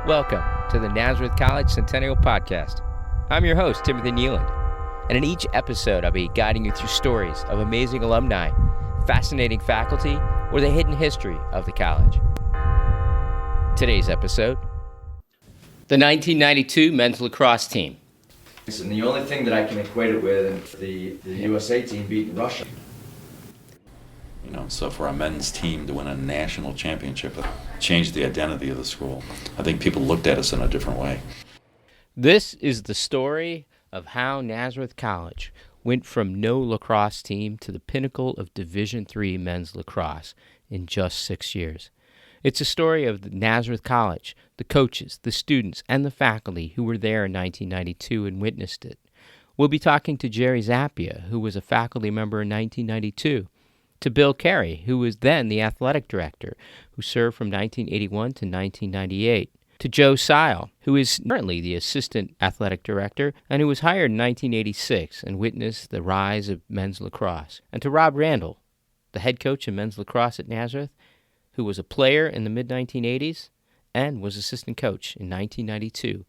Welcome to the Nazareth College Centennial Podcast. I'm your host, Timothy Nealand, and in each episode I'll be guiding you through stories of amazing alumni, fascinating faculty, or the hidden history of the college. Today's episode, the 1992 men's lacrosse team. And the only thing that I can equate it with is the USA team beating Russia. So for a men's team to win a national championship, it changed the identity of the school. I think people looked at us in a different way. This is the story of how Nazareth College went from no lacrosse team to the pinnacle of Division III men's lacrosse in just 6 years. It's a story of the Nazareth College, the coaches, the students, and the faculty who were there in 1992 and witnessed it. We'll be talking to Jerry Zappia, who was a faculty member in 1992, to Bill Carey, who was then the athletic director, who served from 1981 to 1998, to Joe Seil, who is currently the assistant athletic director and who was hired in 1986 and witnessed the rise of men's lacrosse, and to Rob Randall, the head coach of men's lacrosse at Nazareth, who was a player in the mid-1980s and was assistant coach in 1992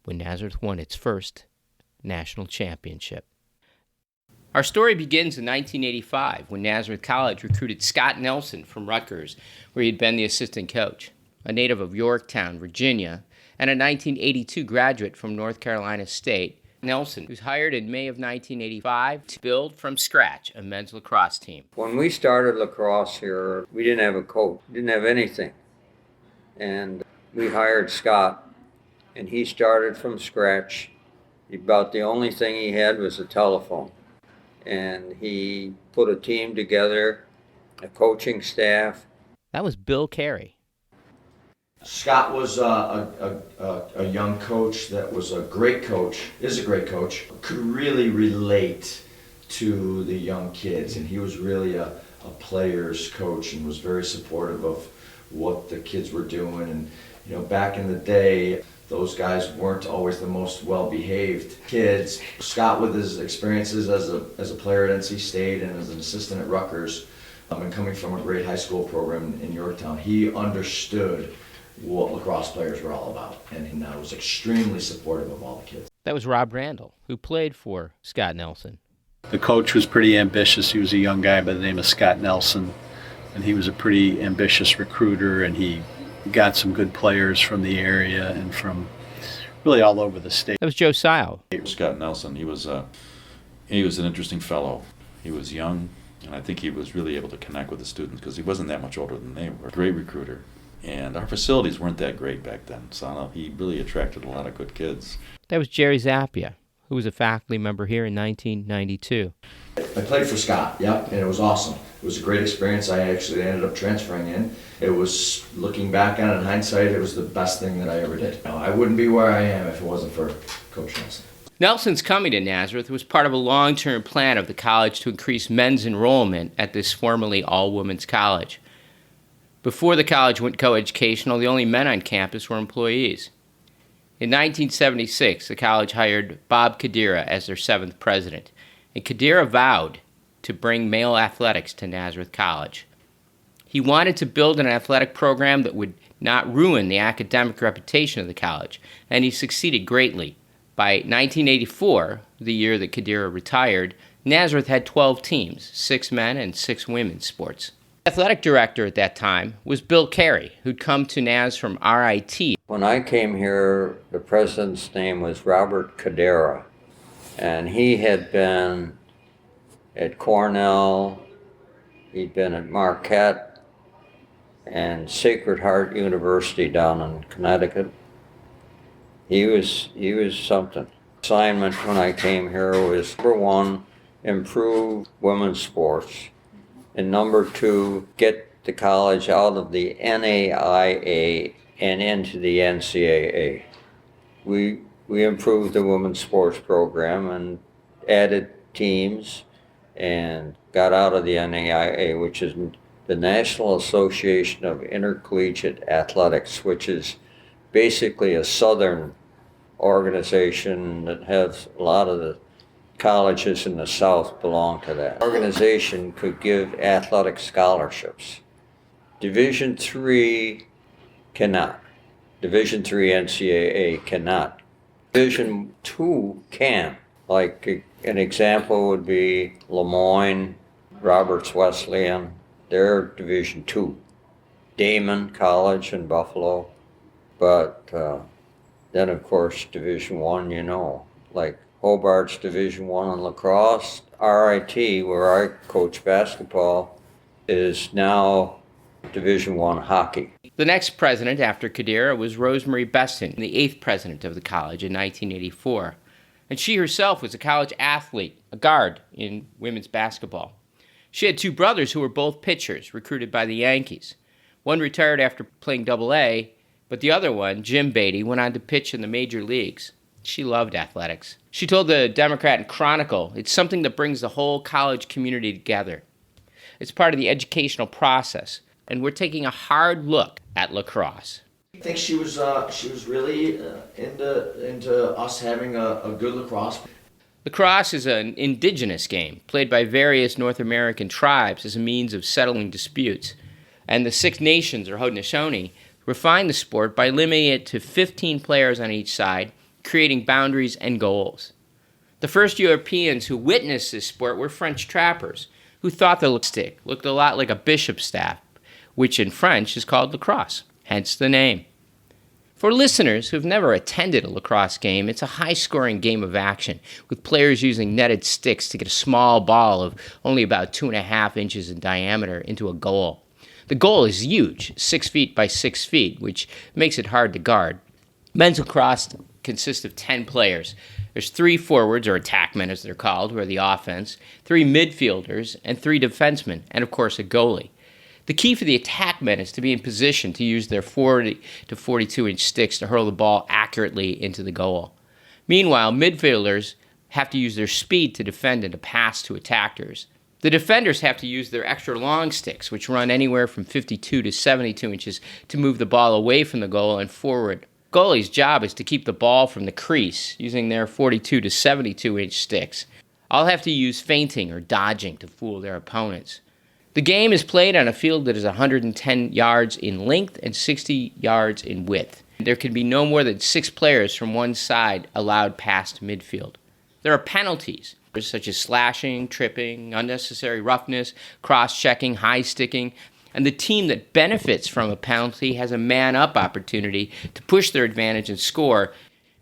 when Nazareth won its first national championship. Our story begins in 1985 when Nazareth College recruited Scott Nelson from Rutgers, where he had been the assistant coach, a native of Yorktown, Virginia, and a 1982 graduate from North Carolina State. Nelson was hired in May of 1985 to build from scratch a men's lacrosse team. When we started lacrosse here, we didn't have a coach, didn't have anything. And we hired Scott, and he started from scratch. About the only thing he had was a telephone. And he put a team together, a coaching staff. That was Bill Carey. Scott was a young coach that was a great coach, is a great coach, could really relate to the young kids, and he was really a player's coach and was very supportive of what the kids were doing. And back in the day, those guys weren't always the most well-behaved kids. Scott, with his experiences as a player at NC State and as an assistant at Rutgers, and coming from a great high school program in Yorktown, he understood what lacrosse players were all about, and he was extremely supportive of all the kids. That was Rob Randall, who played for Scott Nelson. The coach was pretty ambitious. He was a young guy by the name of Scott Nelson, and he was a pretty ambitious recruiter, and he got some good players from the area and from really all over the state. That was Joe Seil. Scott Nelson, he was an interesting fellow. He was young, and I think he was really able to connect with the students because he wasn't that much older than they were. Great recruiter. And our facilities weren't that great back then, so he really attracted a lot of good kids. That was Jerry Zappia, who was a faculty member here in 1992. I played for Scott, and it was awesome. It was a great experience. I actually ended up transferring in. It was, looking back on it in hindsight, it was the best thing that I ever did. I wouldn't be where I am if it wasn't for Coach Nelson. Nelson's coming to Nazareth was part of a long-term plan of the college to increase men's enrollment at this formerly all-women's college. Before the college went coeducational, the only men on campus were employees. In 1976, the college hired Bob Kidera as their 7th president, and Kidera vowed to bring male athletics to Nazareth College. He wanted to build an athletic program that would not ruin the academic reputation of the college, and he succeeded greatly. By 1984, the year that Kidera retired, Nazareth had 12 teams, 6 men and 6 women's sports. The athletic director at that time was Bill Carey, who'd come to Naz from RIT. When I came here, the president's name was Robert Kidera, and he had been at Cornell, he'd been at Marquette, and Sacred Heart University down in Connecticut. He was something. Assignment when I came here was, number 1, improve women's sports, and number 2, get the college out of the NAIA and into the NCAA. We improved the women's sports program and added teams and got out of the NAIA, which is the National Association of Intercollegiate Athletics, which is basically a southern organization that has a lot of the colleges in the South belong to that. The organization could give athletic scholarships. Division III cannot. Division III NCAA cannot. Division II can. Like an example would be Lemoyne, Roberts Wesleyan, they're Division II. Damon College in Buffalo, but then of course Division I, like Hobart's Division I in lacrosse. RIT, where I coach basketball, is now Division I hockey. The next president after Kidera was Rosemary Beston, the 8th president of the college in 1984. And she herself was a college athlete, a guard in women's basketball. She had 2 brothers who were both pitchers, recruited by the Yankees. One retired after playing Double-A, but the other one, Jim Beatty, went on to pitch in the major leagues. She loved athletics. She told the Democrat and Chronicle, "It's something that brings the whole college community together. It's part of the educational process, and we're taking a hard look at lacrosse." I think she was really into us having a good lacrosse. Lacrosse is an indigenous game played by various North American tribes as a means of settling disputes. And the Six Nations, or Haudenosaunee, refined the sport by limiting it to 15 players on each side, creating boundaries and goals. The first Europeans who witnessed this sport were French trappers, who thought the stick looked a lot like a bishop's staff, which in French is called lacrosse, hence the name. For listeners who've never attended a lacrosse game, it's a high-scoring game of action, with players using netted sticks to get a small ball of only about 2.5 inches in diameter into a goal. The goal is huge, 6 feet by 6 feet, which makes it hard to guard. Men's lacrosse consists of 10 players. There's 3 forwards, or attackmen as they're called, who are the offense, 3 midfielders, and 3 defensemen, and of course a goalie. The key for the attackmen is to be in position to use their 40 to 42-inch sticks to hurl the ball accurately into the goal. Meanwhile, midfielders have to use their speed to defend and to pass to attackers. The defenders have to use their extra long sticks, which run anywhere from 52 to 72 inches, to move the ball away from the goal and forward. Goalie's job is to keep the ball from the crease, using their 42 to 72-inch sticks. All have to use feinting or dodging to fool their opponents. The game is played on a field that is 110 yards in length and 60 yards in width. There can be no more than 6 players from one side allowed past midfield. There are penalties, such as slashing, tripping, unnecessary roughness, cross-checking, high-sticking, and the team that benefits from a penalty has a man-up opportunity to push their advantage and score.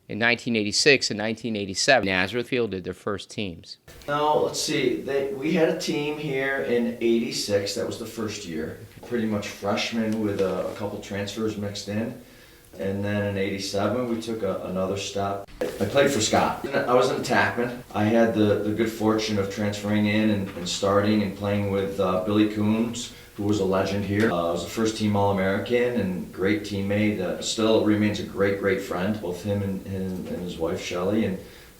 In 1986 and 1987, Nazareth fielded their first teams. Now, let's see. We had a team here in '86. That was the first year. Pretty much freshmen with a couple transfers mixed in. And then in '87, we took another step. I played for Scott. I was an attackman. I had the good fortune of transferring in and starting and playing with Billy Coombs, who was a legend here. I was a first-team All-American and great teammate. Still remains a great friend. Both him and his wife, Shelley,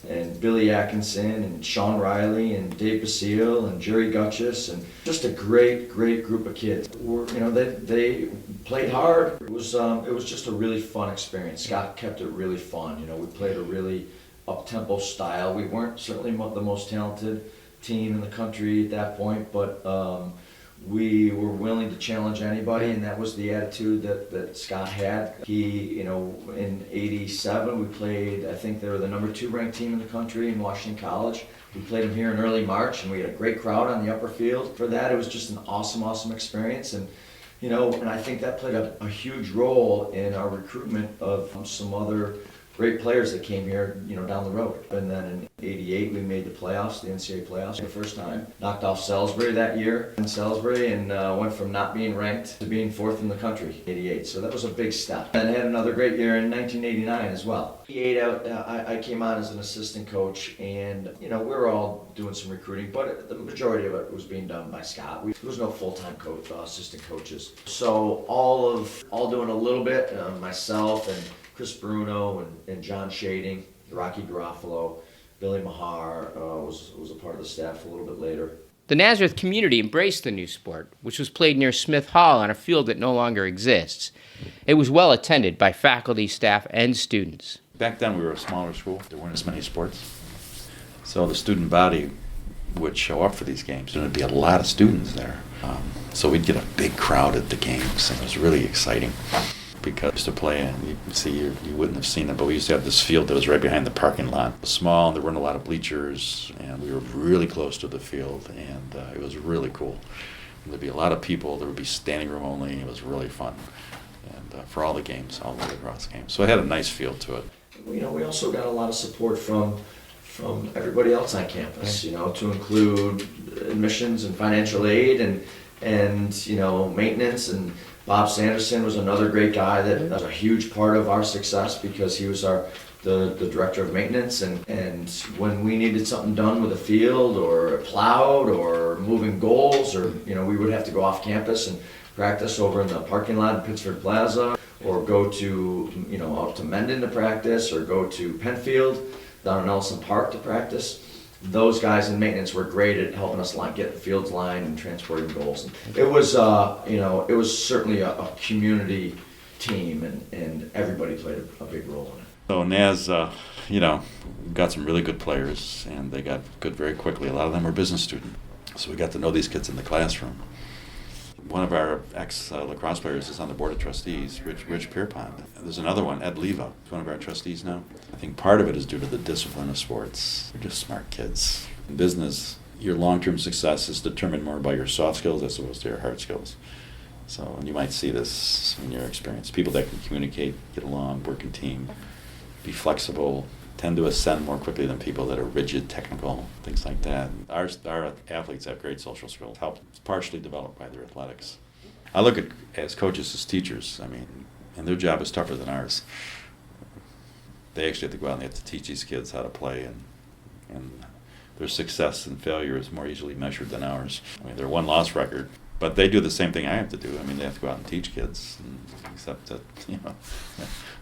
and Billy Atkinson, and Sean Riley, and Dave Basile, and Jerry Gutchis, and just a great group of kids. They played hard. It was just a really fun experience. Scott kept it really fun. We played a really up-tempo style. We weren't certainly the most talented team in the country at that point, but we were willing to challenge anybody, and that was the attitude that Scott had. He, in '87, we played, I think they were the number 2 ranked team in the country in Washington College. We played them here in early March, and we had a great crowd on the upper field. For that, it was just an awesome experience, and and I think that played a huge role in our recruitment of some other great players that came here, down the road. And then in '88, we made the playoffs, the NCAA playoffs, for the first time. Knocked off Salisbury that year in Salisbury, and went from not being ranked to being 4th in the country, '88. So that was a big step. And had another great year in 1989 as well. '88, I came on as an assistant coach, and we were all doing some recruiting, but the majority of it was being done by Scott. There was no full-time coach, assistant coaches. So all doing a little bit, myself and Chris Bruno and John Shading, Rocky Garofalo, Billy Mahar was a part of the staff a little bit later. The Nazareth community embraced the new sport, which was played near Smith Hall on a field that no longer exists. It was well attended by faculty, staff, and students. Back then we were a smaller school. There weren't as many sports. So the student body would show up for these games, and there'd be a lot of students there. So we'd get a big crowd at the games, and it was really exciting. because I used to play, and you see, you wouldn't have seen it, but we used to have this field that was right behind the parking lot. It was small, and there weren't a lot of bleachers, and we were really close to the field, and it was really cool. And there'd be a lot of people. There would be standing room only. It was really fun, and for all the games, all the lacrosse games. So it had a nice feel to it. We also got a lot of support from everybody else on campus, to include admissions and financial aid and maintenance. And Bob Sanderson was another great guy that was a huge part of our success because he was the director of maintenance. And when we needed something done with a field or plowed or moving goals, or we would have to go off campus and practice over in the parking lot in Pittsford Plaza, or go to out to Mendon to practice, or go to Penfield down in Ellison Park to practice. Those guys in maintenance were great at helping us get the fields lined and transporting goals. It was it was certainly a community team, and everybody played a big role in it. So Naz, got some really good players, and they got good very quickly. A lot of them were business students, so we got to know these kids in the classroom. One of our ex-lacrosse players is on the board of trustees, Rich Pierpont. There's another one, Ed Leva, who's one of our trustees now. I think part of it is due to the discipline of sports. They're just smart kids. In business, your long-term success is determined more by your soft skills as opposed to your hard skills. So, and you might see this in your experience. People that can communicate, get along, work in team, be flexible, tend to ascend more quickly than people that are rigid, technical, things like that. Our athletes have great social skills, helped partially developed by their athletics. I look at as coaches as teachers, and their job is tougher than ours. They actually have to go out and they have to teach these kids how to play, and their success and failure is more easily measured than ours. They're one-loss record, but they do the same thing I have to do. They have to go out and teach kids, except that,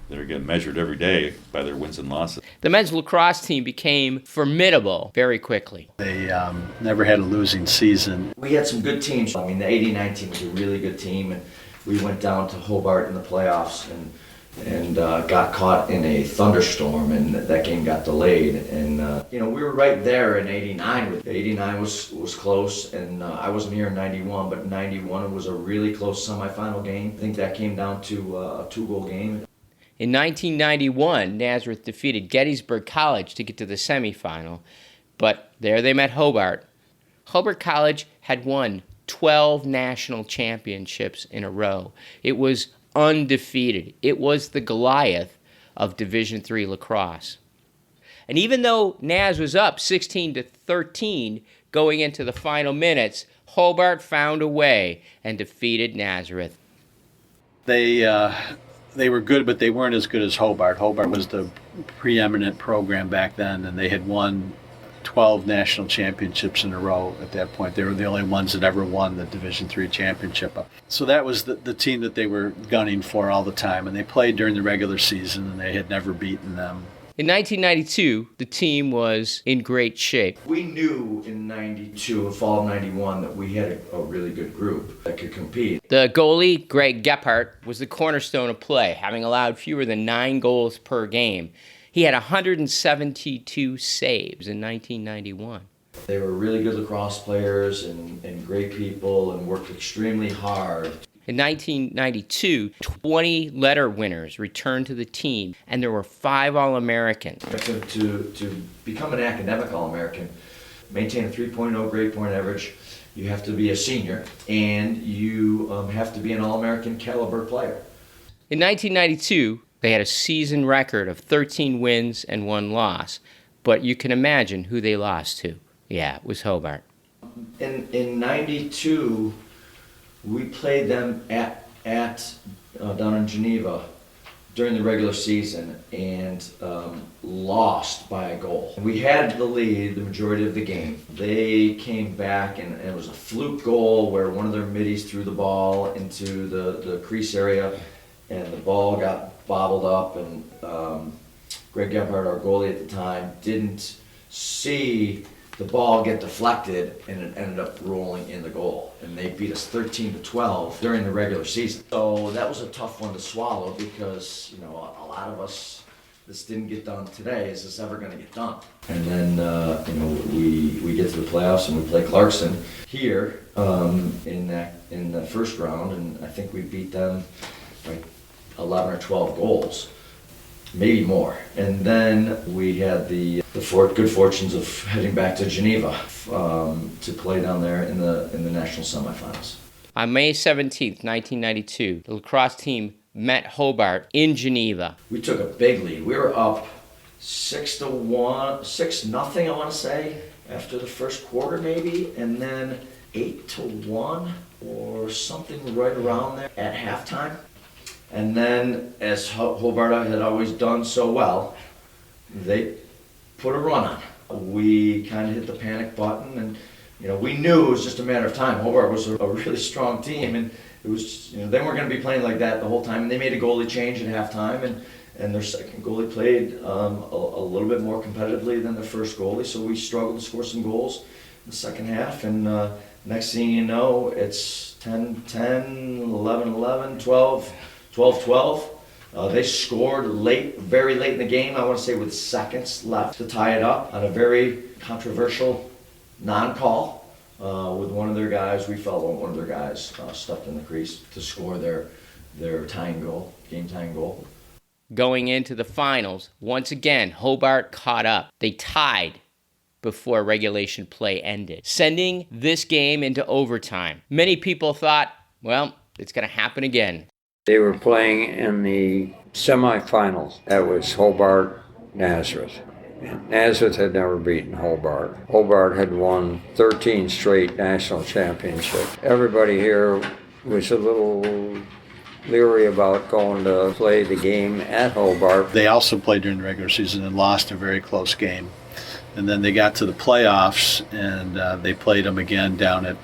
they're getting measured every day by their wins and losses. The men's lacrosse team became formidable very quickly. They never had a losing season. We had some good teams. The 89 team was a really good team, and we went down to Hobart in the playoffs and got caught in a thunderstorm, and that game got delayed. And we were right there in 89. 89 was close, and I wasn't here in 91, but 91 was a really close semifinal game. I think that came down to a 2-goal game. In 1991, Nazareth defeated Gettysburg College to get to the semifinal, but there they met Hobart. Hobart College had won 12 national championships in a row. It was undefeated. It was the Goliath of Division III lacrosse. And even though Naz was up 16-13 going into the final minutes, Hobart found a way and defeated Nazareth. They were good, but they weren't as good as Hobart. Hobart was the preeminent program back then, and they had won 12 national championships in a row at that point. They were the only ones that ever won the Division III championship. So that was the team that they were gunning for all the time, and they played during the regular season, and they had never beaten them. In 1992, the team was in great shape. We knew in 92 and fall of 91 that we had a really good group that could compete. The goalie, Greg Gephardt, was the cornerstone of play, having allowed fewer than 9 goals per game. He had 172 saves in 1991. They were really good lacrosse players and great people and worked extremely hard. In 1992, 20 letter winners returned to the team, and there were 5 All-Americans. To become an academic All-American, maintain a 3.0 grade point average, you have to be a senior, and you have to be an All-American caliber player. In 1992, they had a season record of 13 wins and 1 loss, but you can imagine who they lost to. Yeah, it was Hobart. In 92, we played them at down in Geneva during the regular season and lost by a goal. We had the lead the majority of the game. They came back and it was a fluke goal where one of their middies threw the ball into the crease area and the ball got bobbled up, and Greg Gephardt, our goalie at the time, didn't see the ball get deflected, and it ended up rolling in the goal. And they beat us 13-12 during the regular season. So that was a tough one to swallow because, a lot of us, this didn't get done today. Is this ever going to get done? And then, we get to the playoffs and we play Clarkson here in the first round, and I think we beat them by 11 or 12 goals, maybe more. And then we had the good fortunes of heading back to Geneva to play down there in the national semifinals. On May 17th, 1992, the lacrosse team met Hobart in Geneva. We took a big lead. We were up 6-1, 6-0, I want to say, after the first quarter maybe, and then 8-1 or something right around there at halftime. And then, as Hobart had always done so well, they put a run on. We kind of hit the panic button, and we knew it was just a matter of time. Hobart was a really strong team, and it was they weren't going to be playing like that the whole time. And they made a goalie change at halftime, and their second goalie played a little bit more competitively than their first goalie. So we struggled to score some goals in the second half, and next thing you know, it's 10-10, 11-11, 12-12. They scored very late in the game, I want to say with seconds left to tie it up on a very controversial non-call with one of their guys. We felt one of their guys stepped in the crease to score their game-tying goal. Going into the finals, once again, Hobart caught up. They tied before regulation play ended, sending this game into overtime. Many people thought, well, it's going to happen again. They were playing in the semifinals. That was Hobart, Nazareth. Nazareth had never beaten Hobart. Hobart had won 13 straight national championships. Everybody here was a little leery about going to play the game at Hobart. They also played during the regular season and lost a very close game. And then they got to the playoffs, and they played them again down at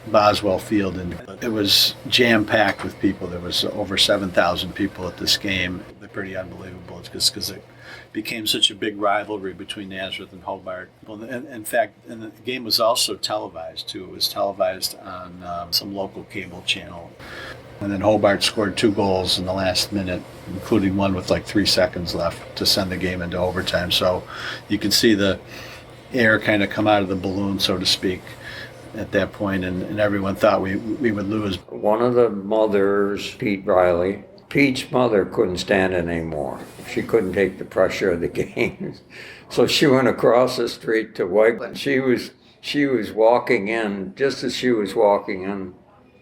Boswell Field, and it was jam-packed with people. There was over 7,000 people at this game. They're pretty unbelievable. It's just because it became such a big rivalry between Nazareth and Hobart. Well, in fact, the game was also televised, too. It was televised on some local cable channel. And then Hobart scored 2 goals in the last minute, including one with like 3 seconds left to send the game into overtime. So you could see the air kind of come out of the balloon, so to speak, at that point, and everyone thought we would lose. One of the mothers, Pete Riley, Pete's mother couldn't stand it anymore. She couldn't take the pressure of the game. So she went across the street to Wegmans. She was walking in, just as she was walking in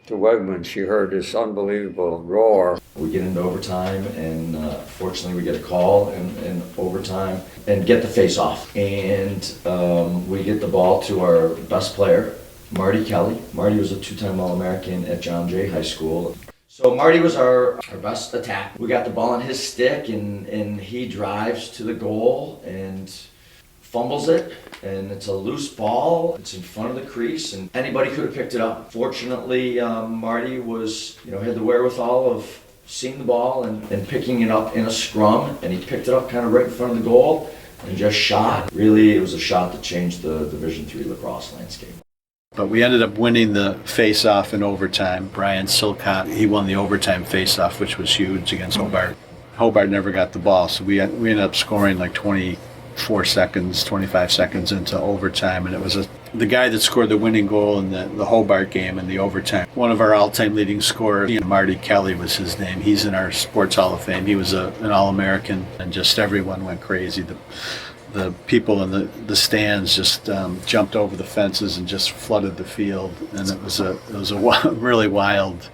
to Wegmans, she heard this unbelievable roar. We get into overtime, and fortunately we get a call in overtime and get the face-off. And we get the ball to our best player, Marty Kelly. Marty was a 2-time All-American at John Jay High School. So Marty was our best attack. We got the ball on his stick, and he drives to the goal and fumbles it, and it's a loose ball. It's in front of the crease, and anybody could have picked it up. Fortunately, Marty was, had the wherewithal of seeing the ball and picking it up in a scrum, and he picked it up kind of right in front of the goal and just shot. Really, it was a shot that changed the Division III lacrosse landscape. But we ended up winning the face-off in overtime. Brian Silcott, he won the overtime face-off, which was huge against Hobart. Hobart never got the ball, so we ended up scoring like 24 seconds, 25 seconds into overtime, and it was the guy that scored the winning goal in the Hobart game in the overtime. One of our all-time leading scorers, Marty Kelly was his name. He's in our Sports Hall of Fame. He was an All-American, and just everyone went crazy. The people in the stands just jumped over the fences and just flooded the field, and it was a really wild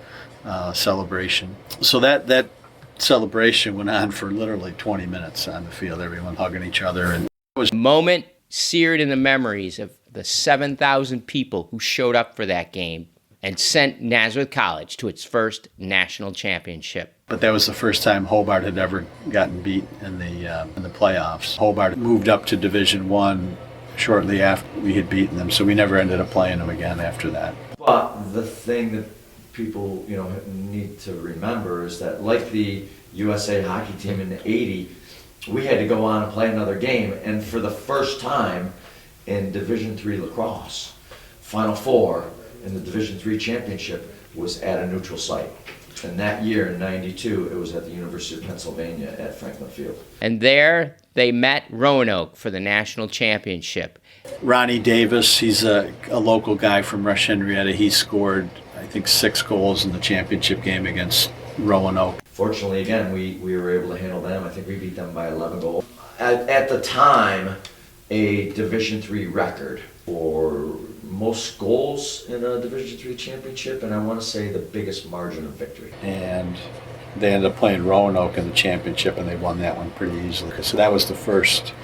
celebration. So that celebration went on for literally 20 minutes on the field, everyone hugging each other. And it was a moment seared in the memories of the 7,000 people who showed up for that game and sent Nazareth College to its first national championship. But that was the first time Hobart had ever gotten beat in the playoffs. Hobart moved up to Division I shortly after we had beaten them, so we never ended up playing them again after that. But the thing that people need to remember is that, like the USA hockey team in the '80s, we had to go on and play another game, and for the first time in Division III lacrosse, Final Four in the Division III championship was at a neutral site. And that year in '92, it was at the University of Pennsylvania at Franklin Field. And there they met Roanoke for the national championship. Ronnie Davis, he's a local guy from Rush Henrietta. He scored, I think, 6 goals in the championship game against Roanoke. fortunately, again, we were able to handle them. I think we beat them by 11 goals. At the time, a Division III record for most goals in a Division III championship, and I want to say the biggest margin of victory. And they ended up playing Roanoke in the championship, and they won that one pretty easily. So that was the first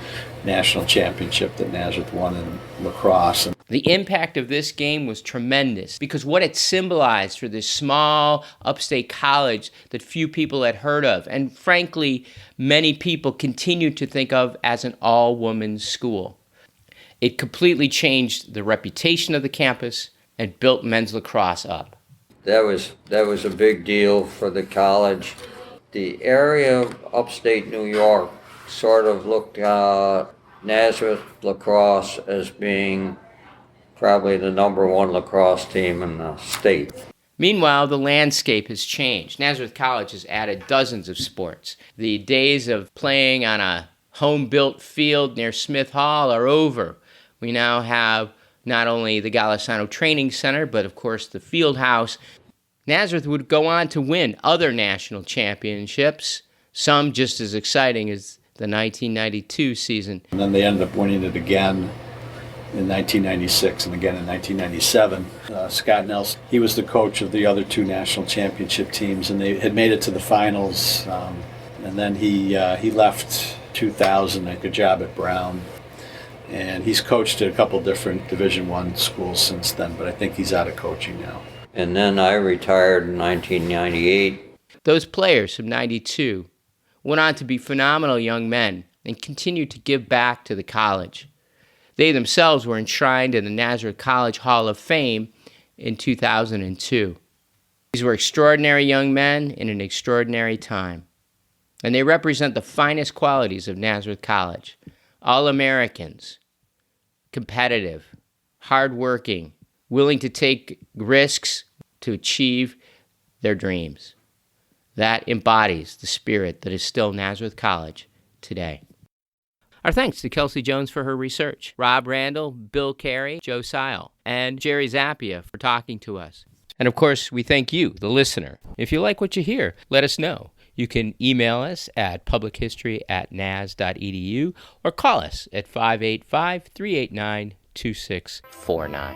national championship that Nazareth won in lacrosse. The impact of this game was tremendous because what it symbolized for this small upstate college that few people had heard of, and frankly, many people continued to think of as an all-women's school. It completely changed the reputation of the campus and built men's lacrosse up. That was a big deal for the college. The area of upstate New York sort of looked at Nazareth lacrosse as being probably the #1 lacrosse team in the state. Meanwhile, the landscape has changed. Nazareth College has added dozens of sports. The days of playing on a home-built field near Smith Hall are over. We now have not only the Golisano Training Center, but of course the field house. Nazareth would go on to win other national championships, some just as exciting as the 1992 season. And then they ended up winning it again in 1996 and again in 1997. Scott Nelson, he was the coach of the other two national championship teams, and they had made it to the finals. And then he left 2000, a good job at Brown. And he's coached at a couple different Division I schools since then, but I think he's out of coaching now. And then I retired in 1998. Those players from 92 went on to be phenomenal young men and continued to give back to the college. They themselves were enshrined in the Nazareth College Hall of Fame in 2002. These were extraordinary young men in an extraordinary time, and they represent the finest qualities of Nazareth College. All-Americans, competitive, hardworking, willing to take risks to achieve their dreams. That embodies the spirit that is still Nazareth College today. Our thanks to Kelsey Jones for her research, Rob Randall, Bill Carey, Joe Seil, and Jerry Zappia for talking to us. And of course, we thank you, the listener. If you like what you hear, let us know. You can email us at publichistory@naz.edu or call us at 585-389-2649.